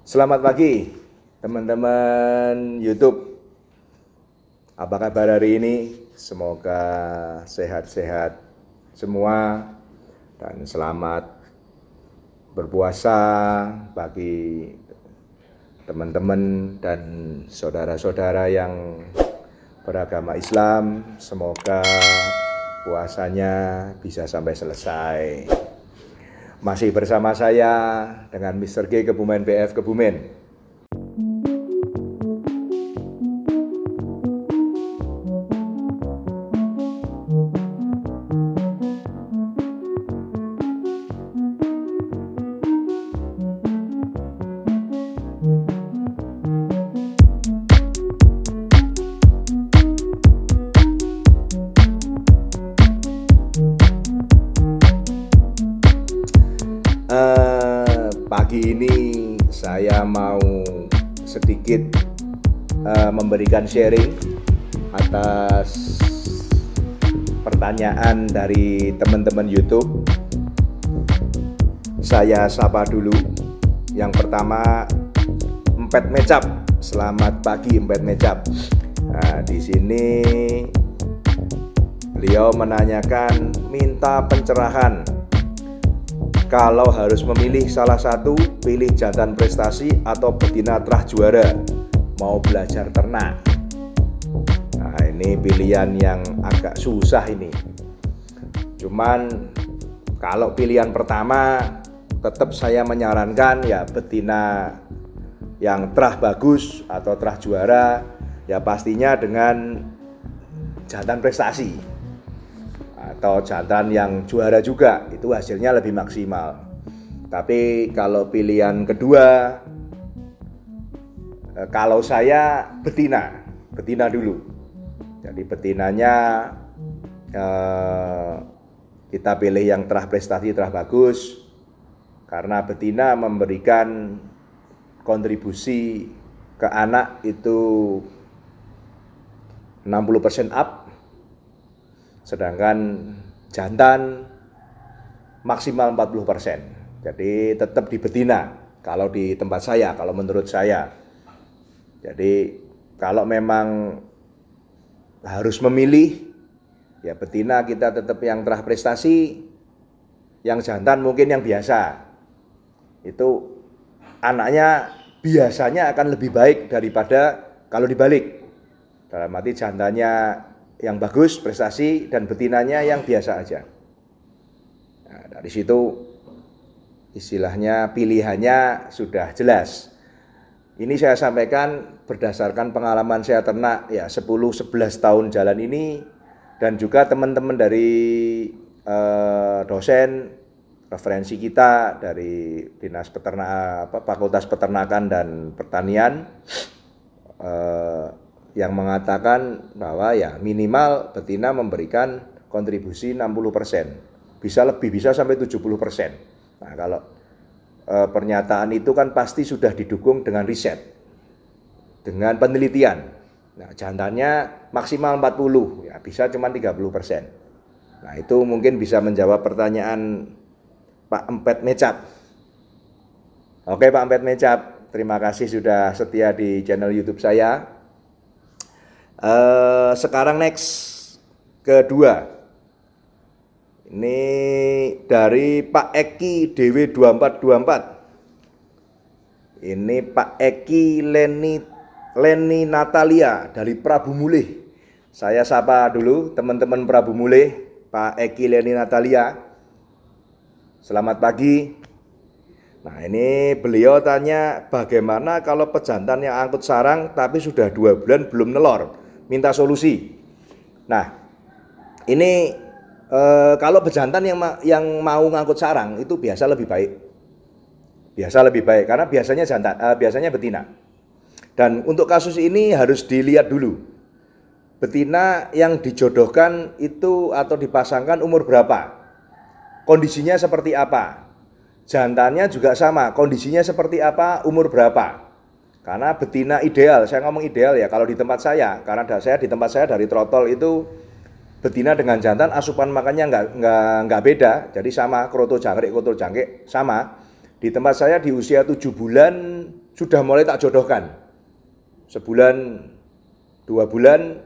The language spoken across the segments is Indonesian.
Selamat pagi teman-teman YouTube. Apa kabar hari ini? Semoga sehat-sehat semua dan selamat berpuasa bagi teman-teman dan saudara-saudara yang beragama Islam. Semoga puasanya bisa sampai selesai. Masih bersama saya dengan Mr. G Kebumen BF Kebumen. Pagi ini saya mau sedikit memberikan sharing atas pertanyaan dari teman-teman YouTube. Saya sapa dulu. Yang pertama, Empet Mecap. Selamat pagi Empet Mecap. Nah, di sini beliau menanyakan, minta pencerahan. Kalau harus memilih salah satu, pilih jantan prestasi atau betina terah juara, mau belajar ternak. Nah, ini pilihan yang agak susah ini. Cuman kalau pilihan pertama, tetap saya menyarankan ya betina yang terah bagus atau terah juara, ya pastinya dengan jantan prestasi atau jantan yang juara juga, itu hasilnya lebih maksimal. Tapi kalau pilihan kedua, kalau saya betina dulu. Jadi betinanya kita pilih yang terah prestasi, terah bagus, karena betina memberikan kontribusi ke anak itu 60% up. Sedangkan jantan maksimal 40%. Jadi tetap di betina kalau di tempat saya, kalau menurut saya. Jadi kalau memang harus memilih, ya betina kita tetap yang terah prestasi, yang jantan mungkin yang biasa. Itu anaknya biasanya akan lebih baik daripada kalau dibalik. Dalam arti jantannya yang bagus prestasi dan betinanya yang biasa aja. Nah, dari situ istilahnya pilihannya sudah jelas. Ini saya sampaikan berdasarkan pengalaman saya ternak ya 10-11 tahun jalan ini, dan juga teman-teman dari dosen referensi kita dari Dinas Peternakan, Fakultas Peternakan dan Pertanian, yang mengatakan bahwa ya minimal betina memberikan kontribusi 60%. Bisa lebih, bisa sampai 70%. Nah, kalau pernyataan itu kan pasti sudah didukung dengan riset, dengan penelitian. Nah, jantannya maksimal 40, ya bisa cuma 30%. Nah, itu mungkin bisa menjawab pertanyaan Pak Empet Mecap. Oke Pak Empet Mecap, terima kasih sudah setia di channel YouTube saya. Sekarang next kedua, ini dari Pak Eki DW2424. Ini Pak Eki Leni Natalia dari Prabu Mulih. Saya sapa dulu teman-teman Prabu Mulih. Pak Eki Leni Natalia, selamat pagi. Nah, ini beliau tanya, bagaimana kalau pejantan yang angkut sarang tapi sudah 2 bulan belum nelor, minta solusi. Nah, ini kalau bejantan yang mau ngangkut sarang itu biasa lebih baik, karena biasanya biasanya betina. Dan untuk kasus ini harus dilihat dulu, betina yang dijodohkan itu atau dipasangkan umur berapa, kondisinya seperti apa, jantannya juga sama, kondisinya seperti apa, umur berapa. Karena betina ideal, saya ngomong ideal ya, kalau di tempat saya, karena saya di tempat saya dari trotol itu betina dengan jantan asupan makannya nggak beda, jadi sama, kroto jangkrik sama. Di tempat saya di usia 7 bulan sudah mulai tak jodohkan. Sebulan, 2 bulan,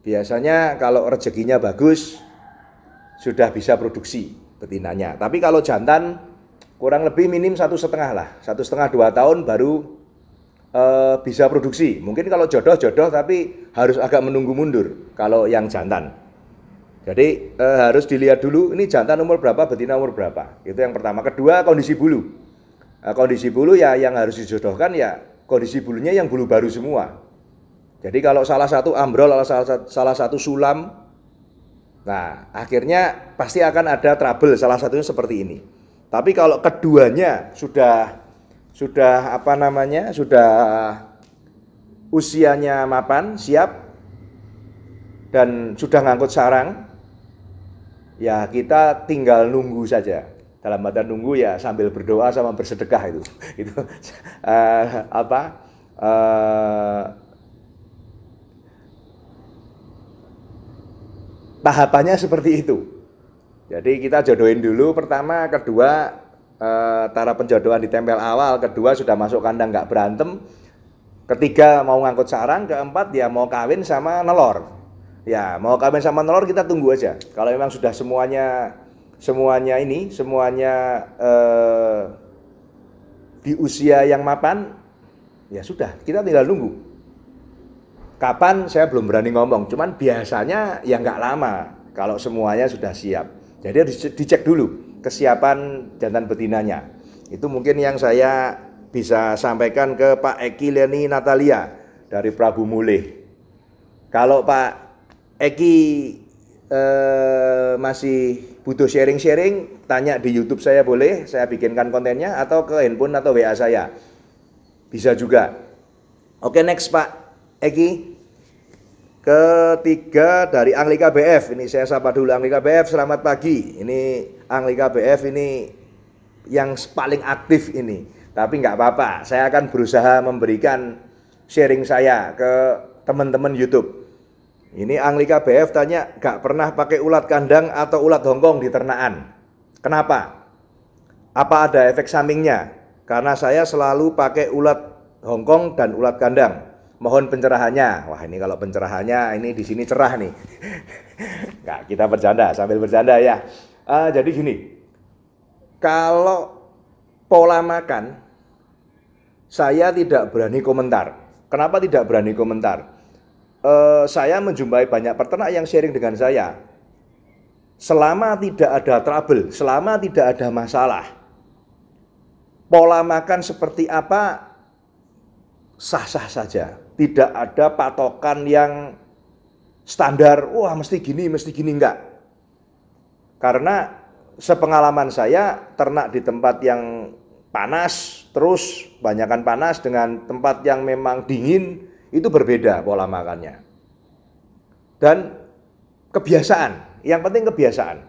biasanya kalau rezekinya bagus, sudah bisa produksi betinanya. Tapi kalau jantan, kurang lebih minim 1,5 lah. 1,5-2 tahun baru bisa produksi. Mungkin kalau jodoh-jodoh, tapi harus agak menunggu mundur kalau yang jantan. Jadi harus dilihat dulu ini jantan umur berapa, betina umur berapa. Itu yang pertama. Kedua, kondisi bulu. Kondisi bulu ya yang harus dijodohkan ya kondisi bulunya yang bulu baru semua. Jadi kalau salah satu ambrol, salah satu sulam, nah akhirnya pasti akan ada trouble, salah satunya seperti ini. Tapi kalau keduanya sudah usianya mapan, siap, dan sudah ngangkut sarang, ya kita tinggal nunggu saja. Dalam artian nunggu ya sambil berdoa sama bersedekah itu. Tahapannya seperti itu. Jadi kita jodohin dulu pertama, kedua cara penjodohan ditempel awal, kedua sudah masuk kandang nggak berantem, ketiga mau ngangkut sarang, keempat ya mau kawin sama nelor. Ya, mau kawin sama telur kita tunggu aja. Kalau memang sudah semuanya di usia yang mapan, ya sudah, kita tinggal nunggu. Kapan saya belum berani ngomong, cuman biasanya ya nggak lama kalau semuanya sudah siap. Jadi harus dicek dulu kesiapan jantan betinanya. Itu mungkin yang saya bisa sampaikan ke Pak Eki Leni Natalia dari Prabu Mulih. Kalau Pak Eki masih butuh sharing-sharing, tanya di YouTube saya boleh, saya bikinkan kontennya, atau ke handphone atau WA saya. Bisa juga. Oke, next Pak Eki. Ketiga dari Anglika BF. Ini saya sapa dulu Anglika BF, selamat pagi. Ini Anglika BF ini yang paling aktif ini. Tapi nggak apa-apa, saya akan berusaha memberikan sharing saya ke teman-teman YouTube. Ini Anglika BF tanya, gak pernah pakai ulat kandang atau ulat Hongkong di ternaan. Kenapa? Apa ada efek sampingnya? Karena saya selalu pakai ulat Hongkong dan ulat kandang. Mohon pencerahannya. Wah, ini kalau pencerahannya ini di sini cerah nih. Nggak, kita bercanda sambil bercanda ya. Jadi gini, kalau pola makan saya tidak berani komentar. Kenapa tidak berani komentar? Saya menjumpai banyak peternak yang sharing dengan saya. Selama tidak ada trouble, selama tidak ada masalah, pola makan seperti apa sah-sah saja. Tidak ada patokan yang standar, wah mesti gini enggak. Karena sepengalaman saya, ternak di tempat yang panas, terus banyakan panas dengan tempat yang memang dingin, itu berbeda pola makannya. Dan kebiasaan, yang penting kebiasaan.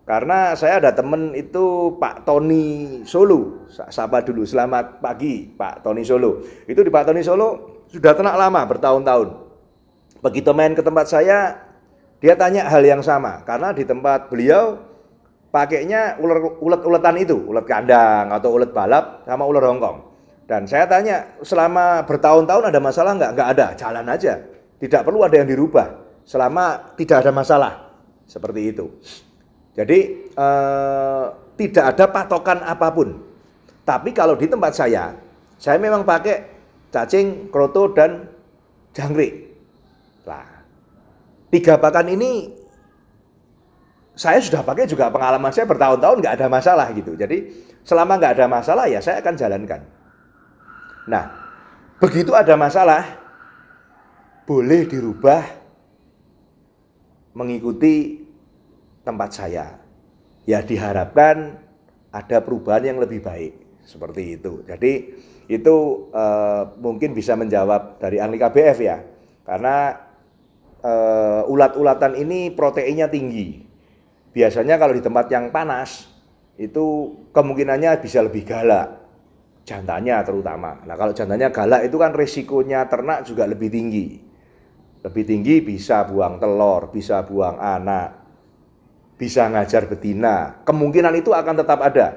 Karena saya ada temen itu Pak Tony Solo, sapa dulu, selamat pagi Pak Tony Solo. Itu di Pak Tony Solo sudah ternak lama, bertahun-tahun. Begitu main ke tempat saya, dia tanya hal yang sama. Karena di tempat beliau pakainya ulet-uletan itu, ulet kandang atau ulet balap sama ulet Hongkong. Dan saya tanya, selama bertahun-tahun ada masalah nggak? Nggak ada, jalan aja. Tidak perlu ada yang dirubah, selama tidak ada masalah. Seperti itu. Jadi, tidak ada patokan apapun. Tapi kalau di tempat saya memang pakai cacing, kroto, dan jangkrik. Nah, 3 pakan ini, saya sudah pakai juga, pengalaman saya bertahun-tahun nggak ada masalah gitu. Jadi, selama nggak ada masalah ya saya akan jalankan. Nah, begitu ada masalah, boleh dirubah mengikuti tempat saya. Ya diharapkan ada perubahan yang lebih baik, seperti itu. Jadi itu mungkin bisa menjawab dari Anglika BF ya. Karena ulat-ulatan ini proteinnya tinggi. Biasanya kalau di tempat yang panas, itu kemungkinannya bisa lebih galak. Jantannya terutama. Nah kalau jantannya galak itu kan risikonya ternak juga lebih tinggi. Lebih tinggi bisa buang telur, bisa buang anak, bisa ngajar betina. Kemungkinan itu akan tetap ada.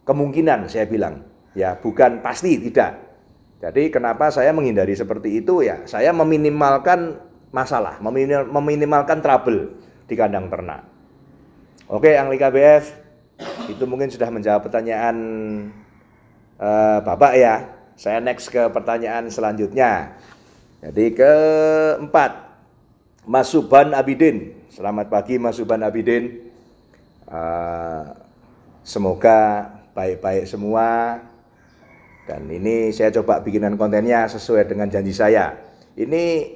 Kemungkinan saya bilang. Ya, bukan pasti tidak. Jadi kenapa saya menghindari seperti itu ya? Saya meminimalkan masalah, meminimalkan trouble di kandang ternak. Oke, Angli KBF, itu mungkin sudah menjawab pertanyaan Bapak ya. Saya next ke pertanyaan selanjutnya. Jadi keempat, Mas Suban Abidin. Selamat pagi Mas Suban Abidin. Semoga baik-baik semua. Dan ini saya coba bikinan kontennya sesuai dengan janji saya. Ini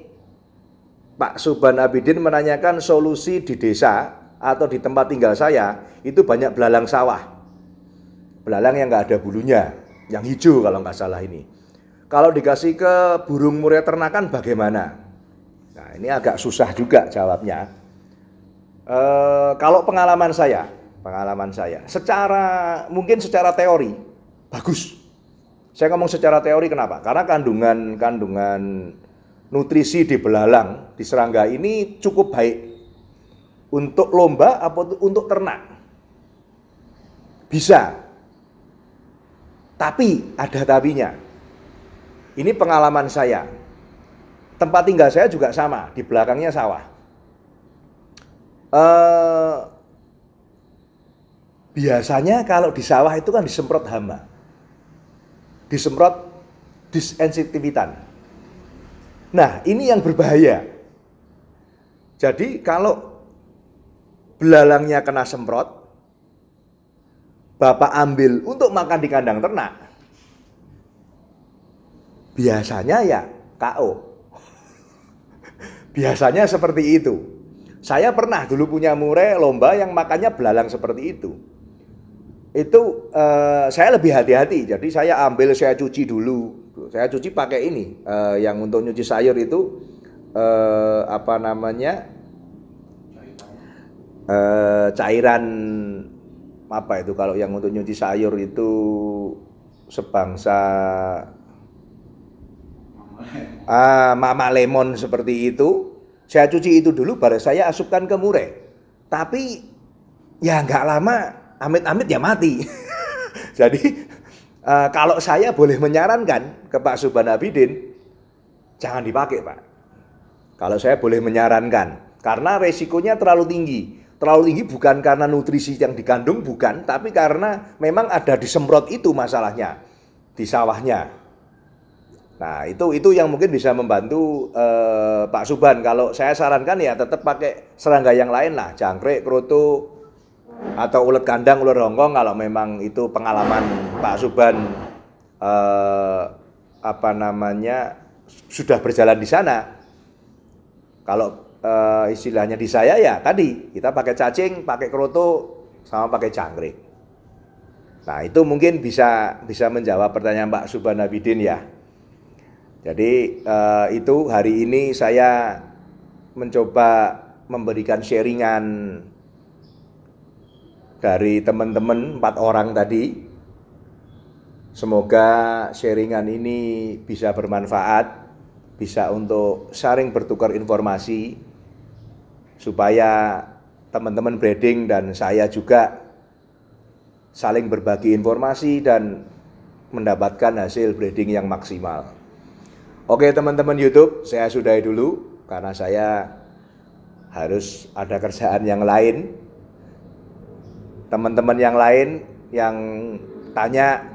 Pak Suban Abidin menanyakan solusi di desa atau di tempat tinggal saya itu banyak belalang sawah. Belalang yang nggak ada bulunya, yang hijau kalau nggak salah ini. Kalau dikasih ke burung murai ternakan bagaimana? Nah ini agak susah juga jawabnya. Kalau pengalaman saya, mungkin secara teori bagus. Saya ngomong secara teori kenapa? Karena kandungan nutrisi di belalang, di serangga ini cukup baik untuk lomba atau untuk ternak. Bisa. Tapi ada tapinya. Ini pengalaman saya. Tempat tinggal saya juga sama, di belakangnya sawah. Biasanya kalau di sawah itu kan disemprot hama. Disemprot disinfektan. Nah, ini yang berbahaya. Jadi kalau belalangnya kena semprot, Bapak ambil untuk makan di kandang ternak, biasanya ya KO. Biasanya seperti itu. Saya pernah dulu punya murai lomba yang makannya belalang seperti itu. Itu saya lebih hati-hati. Jadi saya ambil, saya cuci dulu. Saya cuci pakai ini, yang untuk nyuci sayur itu cairan apa itu kalau yang untuk nyuci sayur itu sebangsa mama lemon seperti itu. Saya cuci itu dulu, baru saya asupkan ke murai. Tapi ya nggak lama, amit-amit ya mati. Jadi kalau saya boleh menyarankan ke Pak Suban Abidin, jangan dipakai Pak. Kalau saya boleh menyarankan, karena resikonya terlalu tinggi. Terlalu tinggi bukan karena nutrisi yang dikandung, bukan, tapi karena memang ada disemprot itu masalahnya di sawahnya. Nah itu yang mungkin bisa membantu Pak Suban. Kalau saya sarankan ya tetap pakai serangga yang lain lah, jangkrik, kroto, atau ulet kandang, ulet hongkong kalau memang itu pengalaman Pak Suban sudah berjalan di sana. Kalau istilahnya di saya ya tadi kita pakai cacing, pakai kroto, sama pakai jangkrik. Nah itu mungkin bisa menjawab pertanyaan Pak Suban Abidin ya. Jadi itu hari ini saya mencoba memberikan sharingan dari teman-teman 4 orang tadi. Semoga sharingan ini bisa bermanfaat, bisa untuk saling bertukar informasi, supaya teman-teman breeding dan saya juga saling berbagi informasi dan mendapatkan hasil breeding yang maksimal. Oke teman-teman YouTube, saya sudahi dulu karena saya harus ada kerjaan yang lain. Teman-teman yang lain yang tanya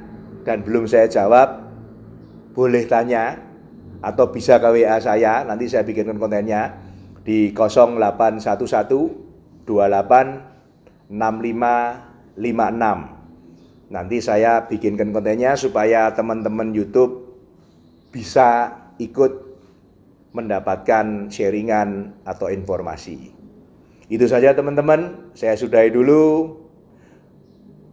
dan belum saya jawab, boleh tanya atau bisa ke WA saya, nanti saya bikinkan kontennya di 0811 28 65 56. Nanti saya bikinkan kontennya supaya teman-teman YouTube bisa ikut mendapatkan sharingan atau informasi. Itu saja teman-teman, saya sudahi dulu.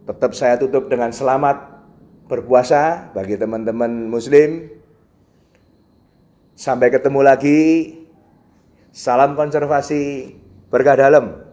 Tetap saya tutup dengan selamat berpuasa bagi teman-teman muslim. Sampai ketemu lagi. Salam konservasi, berkah dalam.